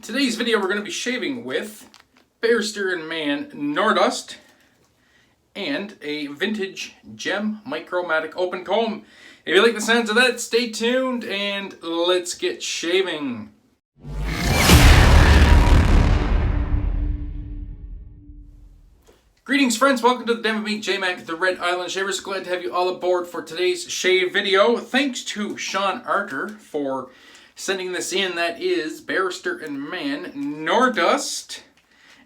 In today's video, we're going to be shaving with Barrister and Mann Nordost and a vintage gem Micromatic open comb. If you like the sounds of that, stay tuned and let's get shaving. Greetings friends, welcome to the den with me, J-Mac at the Red Island Shavers. Glad to have you all aboard for today's shave video. Thanks to Sean Arter for sending this in. That is Barrister and Mann Nordost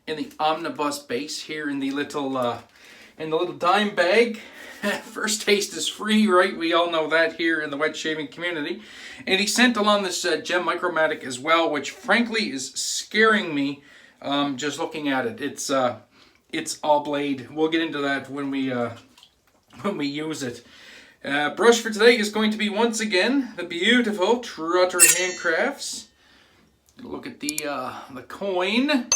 in the Omnibus base here in the little dime bag. First taste is free, right? We all know that here in the wet shaving community. And he sent along this gem Micromatic as well, which frankly is scaring me just looking at it. It's all blade. We'll get into that when we use it. Brush for today is going to be once again the beautiful Trotter handcrafts. Look at the coin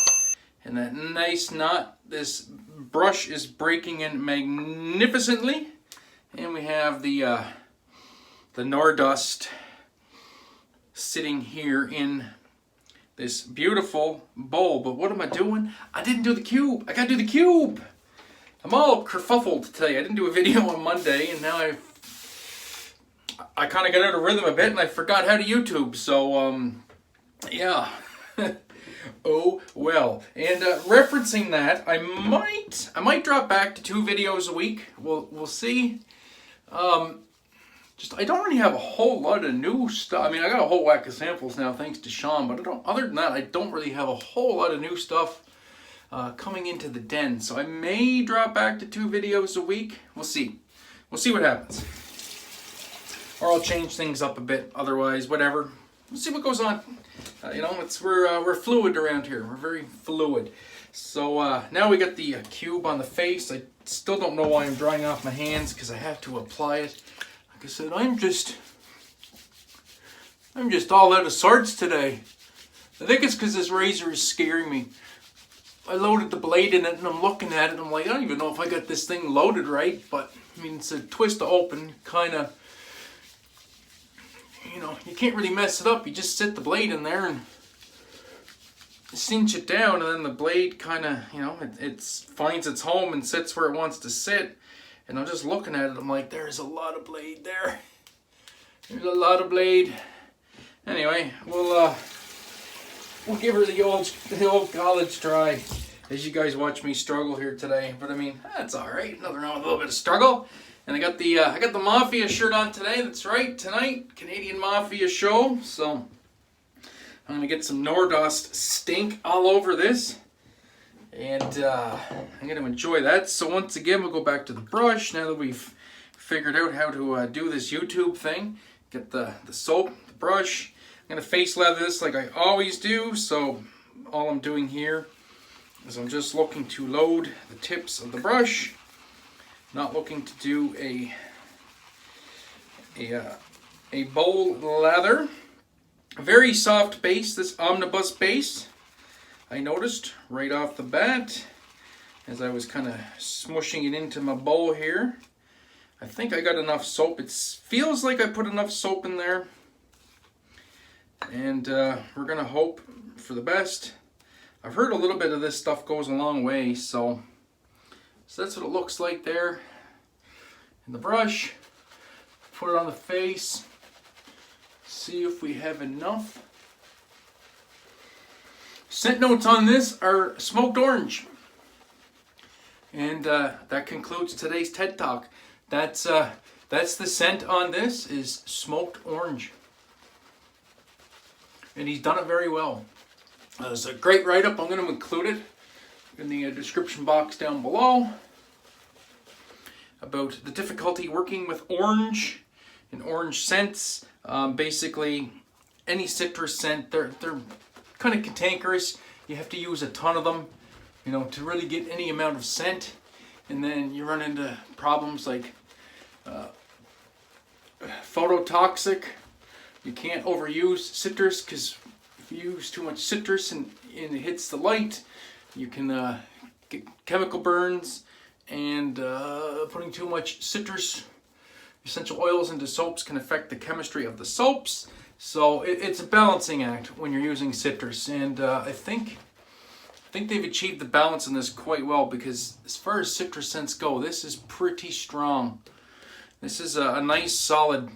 and that nice knot. This brush is breaking in magnificently, and we have the Nordost sitting here in this beautiful bowl. But what am I doing? I didn't do the cube. I gotta do the cube. I'm all kerfuffled today. I didn't do a video on Monday, and now I kind of got out of rhythm a bit, and I forgot how to YouTube. So yeah. Oh well. And referencing that, I might drop back to 2 videos a week. We'll see. I don't really have a whole lot of new stuff. I mean, I got a whole whack of samples now, thanks to Sean. But other than that, I don't really have a whole lot of new stuff coming into the den. So I may drop back to 2 videos a week. We'll see. We'll see what happens. Or I'll change things up a bit. Otherwise, whatever. We'll see what goes on. You know, we're fluid around here. We're very fluid. So now we got the cube on the face. I still don't know why I'm drying off my hands because I have to apply it. Like I said, I'm just all out of sorts today. I think it's because this razor is scaring me. I loaded the blade in it and I'm looking at it and I'm like, I don't even know if I got this thing loaded right. But I mean, it's a twist to open, kind of. You know, you can't really mess it up. You just sit the blade in there and cinch it down, and then the blade kind of, you know, it finds its home and sits where it wants to sit. And I'm just looking at it. I'm like, there's a lot of blade there. There's a lot of blade. Anyway, we'll give her the old college try as you guys watch me struggle here today. But I mean, that's all right. Nothing wrong with a little bit of struggle. And I got the Mafia shirt on today. That's right, tonight, Canadian Mafia show. So I'm gonna get some Nordost stink all over this, and I'm gonna enjoy that. So once again, we'll go back to the brush now that we've figured out how to do this YouTube thing. Get the soap, the brush. I'm gonna face lather this like I always do. So all I'm doing here is I'm just looking to load the tips of the brush. Not looking to do a bowl lather. A very soft base, this Omnibus base. I noticed right off the bat as I was kind of smushing it into my bowl here. I think I got enough soap. It feels like I put enough soap in there. And we're gonna hope for the best. I've heard a little bit of this stuff goes a long way, so that's what it looks like there in the brush. Put it on the face. See if we have enough. Scent notes on this are smoked orange. And that concludes today's TED Talk. That's the scent on this is smoked orange. And he's done it very well. There's a great write-up. I'm going to include it in the description box down below about the difficulty working with orange and orange scents. Basically, any citrus scent, they're kind of cantankerous. You have to use a ton of them, you know, to really get any amount of scent. And then you run into problems like phototoxic. You can't overuse citrus because if you use too much citrus and it hits the light, you can get chemical burns. And putting too much citrus essential oils into soaps can affect the chemistry of the soaps. So it's a balancing act when you're using citrus, and I think they've achieved the balance in this quite well, because as far as citrus scents go, this is pretty strong. This is a nice solid,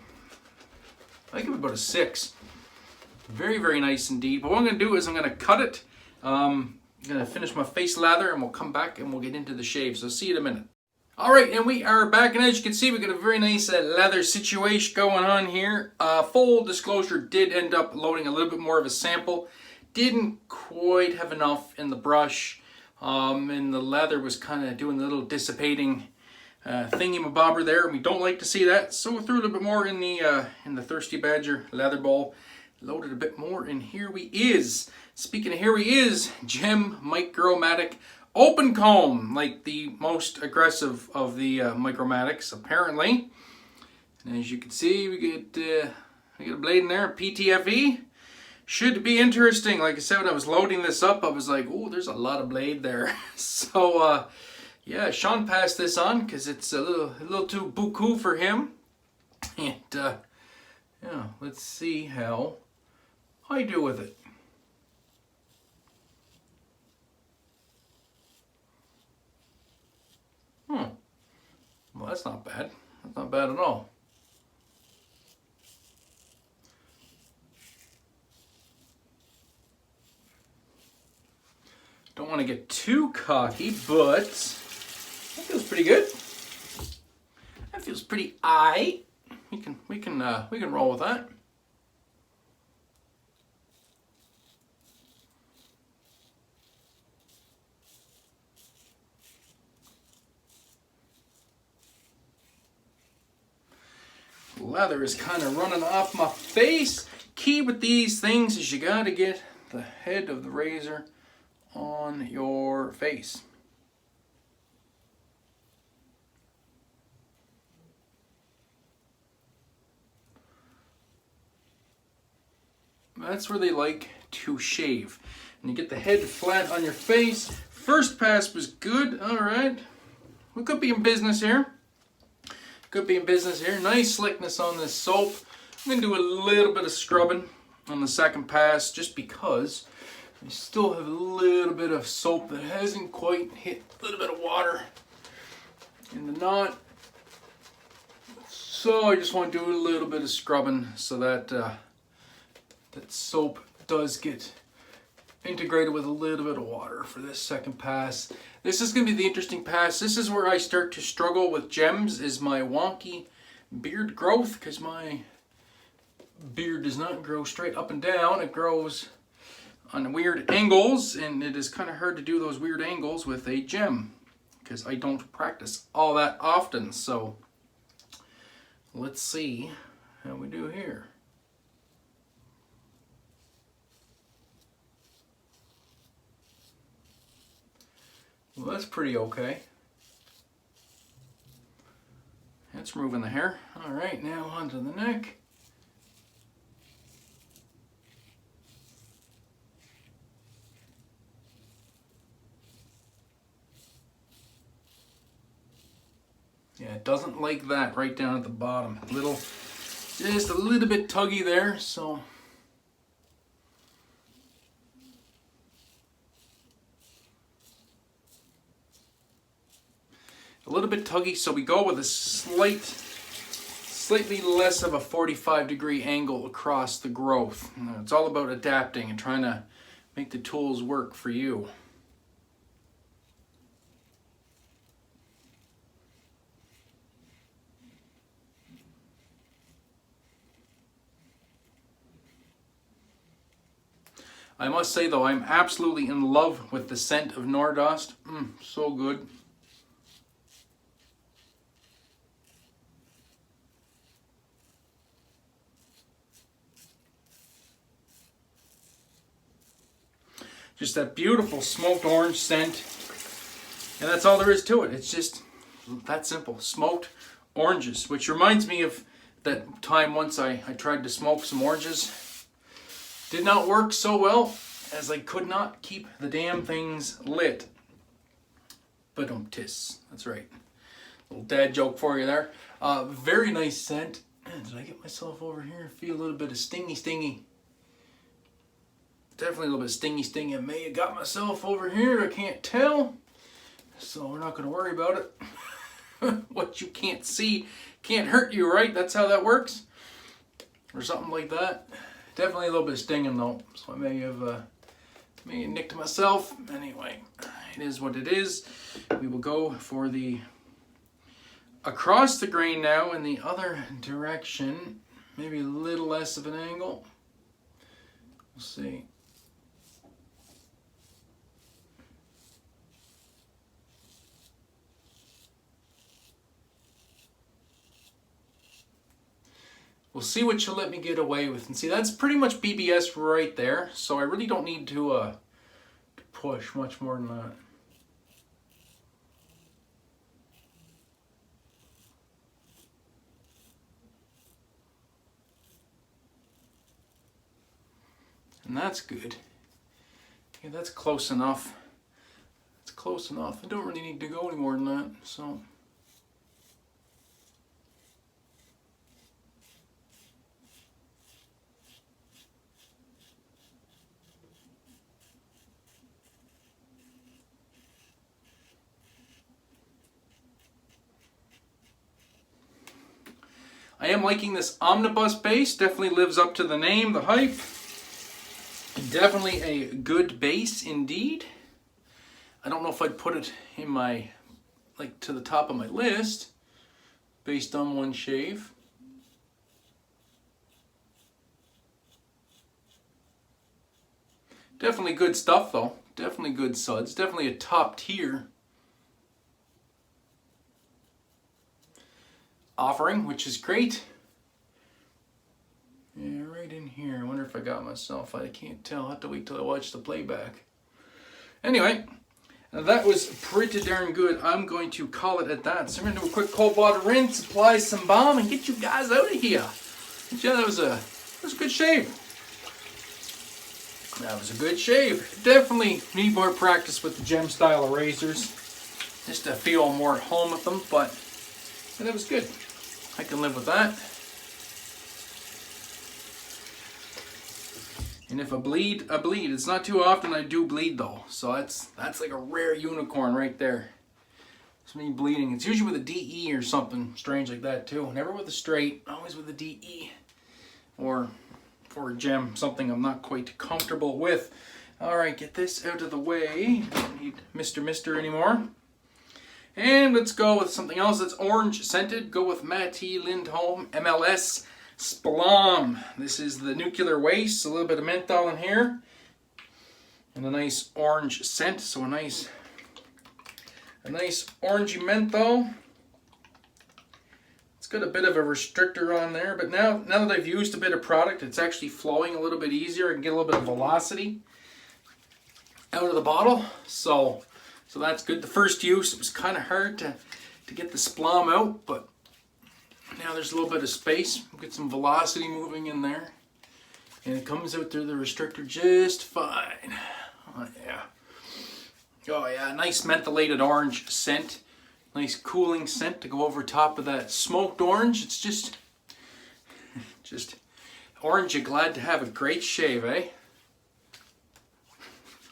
I give it about a 6. Very, very nice indeed. But what I'm going to do is I'm going to cut it. I'm going to finish my face lather, and we'll come back and we'll get into the shave. So see you in a minute. Alright, and we are back, and as you can see, we got a very nice leather situation going on here. Full disclosure, did end up loading a little bit more of a sample. Didn't quite have enough in the brush, and the leather was kind of doing a little dissipating thingy-mabobber there, and we don't like to see that. So we threw a little bit more in the Thirsty Badger leather bowl. Loaded a bit more, and here we is. Speaking of here we is, Gem Micromatic Open Comb, like the most aggressive of the Micromatics, apparently. And as you can see, we get a blade in there, PTFE. Should be interesting. Like I said, when I was loading this up, I was like, oh, there's a lot of blade there. So, yeah, Sean passed this on because it's a little too buku for him. And, yeah, let's see how I do with it. Well, that's not bad. That's not bad at all. Don't want to get too cocky, but that feels pretty good. That feels pretty aight. We can roll with that. Leather is kind of running off my face. Key with these things is you gotta get the head of the razor on your face. That's where they like to shave. And you get the head flat on your face. First pass was good. All right, we could be in business here. Could be in business here. Nice slickness on this soap. I'm going to do a little bit of scrubbing on the second pass just because I still have a little bit of soap that hasn't quite hit a little bit of water in the knot. So I just want to do a little bit of scrubbing so that that soap does get integrated with a little bit of water for this second pass. This is going to be the interesting pass. This is where I start to struggle with gems, is my wonky beard growth, because my beard does not grow straight up and down. It grows on weird angles, and it is kind of hard to do those weird angles with a gem because I don't practice all that often. So let's see how we do here. Well, that's pretty okay. That's removing the hair. All right, now onto the neck. Yeah, it doesn't like that right down at the bottom. Just a little bit tuggy there, so. A little bit tuggy, so we go with a slightly less of a 45-degree angle across the growth. It's all about adapting and trying to make the tools work for you. I must say though, I'm absolutely in love with the scent of Nordost. So good. Just that beautiful smoked orange scent. And that's all there is to it. It's just that simple. Smoked oranges, which reminds me of that time once I tried to smoke some oranges. Did not work so well as I could not keep the damn things lit. Ba-dum-tis. That's right. Little dad joke for you there. Very nice scent. Did I get myself over here? Feel a little bit of stingy. Definitely a little bit stingy. I may have got myself over here. I can't tell. So we're not going to worry about it. What you can't see can't hurt you, right? That's how that works. Or something like that. Definitely a little bit of stinging though. So I may have nicked myself. Anyway, it is what it is. We will go for the across the grain now in the other direction. Maybe a little less of an angle. We'll see. We'll see what you'll let me get away with. And see, that's pretty much BBS right there. So I really don't need to push much more than that. And that's good. Yeah, that's close enough. It's close enough. I don't really need to go any more than that. So. I am liking this Omnibus base. Definitely lives up to the name, the hype. Definitely a good base indeed. I don't know if I'd put it in my, like, to the top of my list based on one shave. Definitely good stuff though. Definitely good suds. Definitely a top tier offering, which is great. Yeah, right in here. I wonder if I got myself. I can't tell. I'll have to wait till I watch the playback. Anyway, that was pretty darn good. I'm going to call it at that. So I'm going to do a quick cold water rinse, apply some balm, and get you guys out of here. Yeah, that was a good shave. That was a good shave. Definitely need more practice with the gem style erasers, just to feel more at home with them, but that was good. I can live with that. And if I bleed, I bleed. It's not too often I do bleed though. So that's like a rare unicorn right there. It's me bleeding. It's usually with a DE or something strange like that too. Never with a straight, always with a DE. Or for a gem, something I'm not quite comfortable with. Alright, get this out of the way. Don't need Mr. anymore. And let's go with something else that's orange scented. Go with Matty Lindholm MLS Splam. This is the nuclear waste. A little bit of menthol in here. And a nice orange scent. So a nice orangey menthol. It's got a bit of a restrictor on there. But now that I've used a bit of product, it's actually flowing a little bit easier. I can get a little bit of velocity out of the bottle. So that's good. The first use, it was kind of hard to get the splam out, but now there's a little bit of space. We'll get some velocity moving in there. And it comes out through the restrictor just fine. Oh yeah. Oh yeah, nice mentholated orange scent. Nice cooling scent to go over top of that smoked orange. It's just orange. You're glad to have a great shave, eh?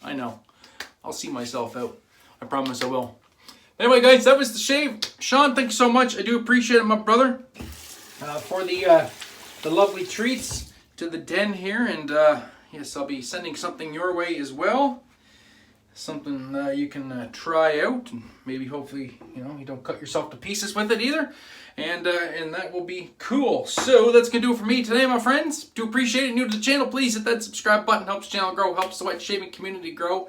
I know. I'll see myself out. I promise I will. Anyway, guys, that was the shave. Sean, thank you so much. I do appreciate it, my brother, for the lovely treats to the den here. And yes, I'll be sending something your way as well. Something you can try out, and maybe hopefully you don't cut yourself to pieces with it either. And that will be cool. So that's gonna do it for me today, my friends. Do appreciate it. New to the channel, please hit that subscribe button. Helps the channel grow, helps the wet shaving community grow.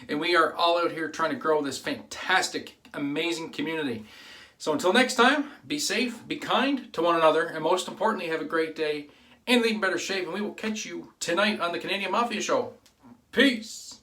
And we are all out here trying to grow this fantastic, amazing community. So until next time, be safe, be kind to one another, and most importantly, have a great day and an even better shave. And we will catch you tonight on the Canadian Mafia Show. Peace.